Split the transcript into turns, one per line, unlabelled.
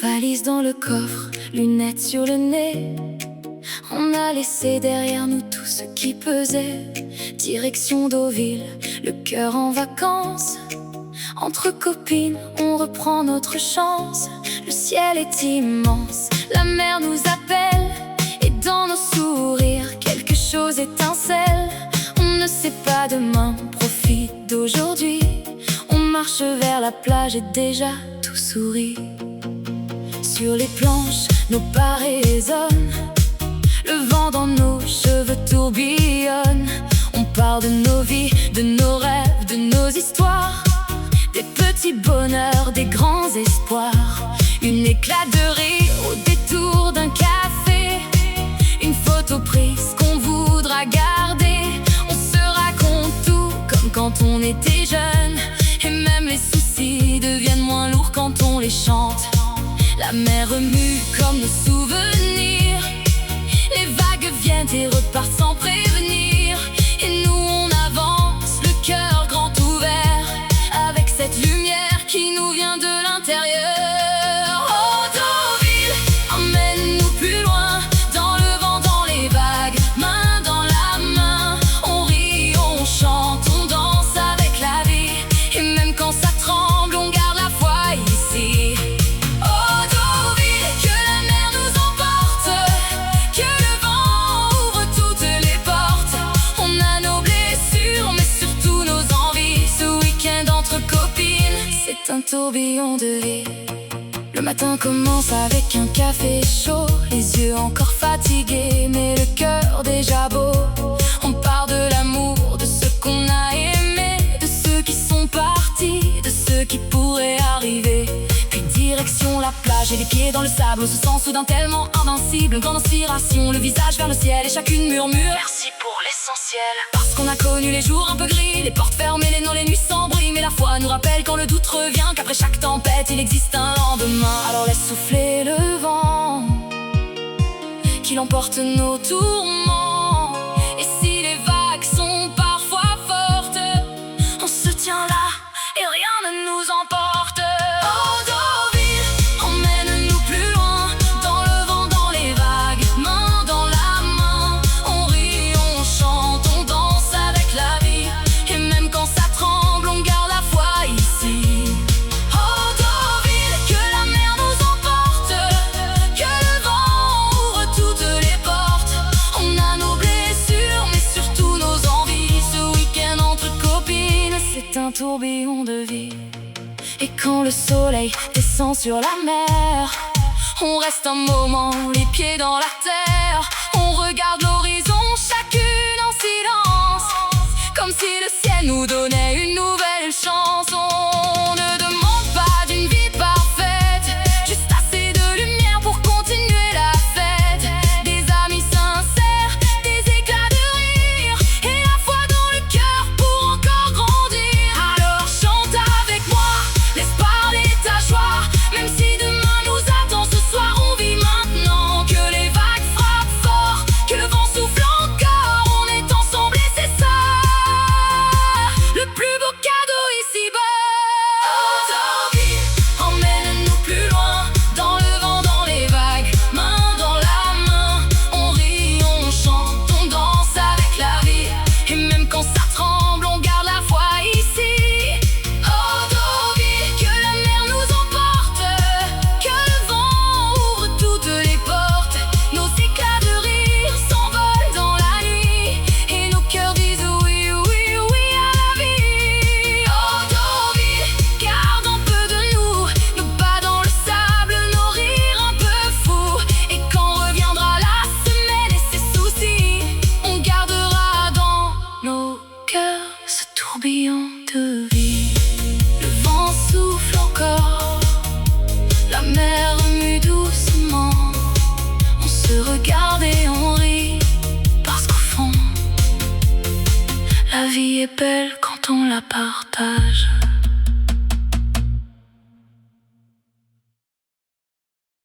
Valise dans le coffre, lunettes sur le nez. On a laissé derrière nous tout ce qui pesait. Direction Deauville, le cœur en vacances. Entre copines, on reprend notre chance. Le ciel est immense, la mer nous appelle. Et dans nos sourires, quelque chose étincelle. On ne sait pas demain, profite d'aujourd'hui. On marche vers la plage et déjà tout sourit. Sur les planches, nos pas résonnent. Le vent dans nos cheveux tourbillonne. On parle de nos vies, de nos rêves, de nos histoires. Des petits bonheurs, des grands espoirs. Une éclat de rire au détour d'un café. Une photo prise qu'on voudra garder. On se raconte tout comme quand on était jeune. Et même les soucis deviennent moins lourds quand on les chante. La mer remue comme nos souvenirs. Les vagues viennent et repartent sans prévenir. Et nous on avance, le cœur grand ouvert, avec cette lumière qui nous vient de l'intérieur. Oh Deauville, emmène-nous plus loin, dans le vent, dans les vagues, main dans la main. On rit, on chante, on danse avec la vie. Et même quand ça tremble, on garde la foi ici. C'est un tourbillon de vie. Le matin commence avec un café chaud. Les yeux encore fatigués, mais le cœur déjà beau. On part de l'amour, de ce qu'on a aimé, de ceux qui sont partis, de ceux qui pourraient arriver. Puis direction la plage et les pieds dans le sable. On se sent soudain tellement invincible. Une grande inspiration, le visage vers le ciel. Et chacune murmure merci pour l'essentiel. Parce qu'on a connu les jours un peu gris, les portes fermées, les noms, les nuits sans bruit. Mais la foi nous rappelle quand le doute revient, qu'après chaque tempête il existe un lendemain. Alors laisse souffler le vent, qu'il emporte nos tourments. Et si les vagues sont parfois fortes, on se tient là et rien ne nous emporte. Oh Deauville, emmène-nous plus loin, dans le vent, dans les vagues, main dans la main. On rit, on chante, on danse avec la vie. Et même quand ça tremble, on garde la foi ici. Oh Deauville, que la mer nous emporte, que le vent ouvre toutes les portes. On a nos blessures, mais surtout nos envies. Ce week-end entre copines, c'est un tourbillon de vie. Et quand le soleil descend sur la mer, on reste un moment, les pieds dans la terre. On regarde l'horizon, chacune en silence, comme si le ciel nous donnait une nouvelle chance. On ne demande pas d'une vie parfaite, juste assez de lumière pour continuer la fête. Des amis sincères, des éclats de rire, et la foi dans le cœur pour encore grandir. Alors chante avec moi, laisse parler ta joie. Même si demain nous attend, ce soir on vit maintenant. Que les vagues frappent fort, que le vent souffle encore. On est ensemble et c'est ça le plus beau cadeau ici-bas. Oh Deauville, emmène-nous plus loin, dans le vent, dans les vagues, main dans la main. On rit, on chante, on danse avec la vie. Et même quand ça tremble, on garde la foi ici. Oh Deauville, que la mer nous emporte, que le vent ouvre toutes les portes. Nos éclats de rire s'envolent dans la nuit, et nos cœurs disent oui, oui, oui à la vie. Oh Deauville, garde un peu de nous, nos pas dans le sable, nos rires un peu fous. Et quand reviendra la semaine et ses soucis, on gardera dans nos cœurs ce tourbillon de vie. Le vent souffle encore, la mer remue doucement. On se regarde et on rit, parce qu'au fond, la vie est belle quand on la partage.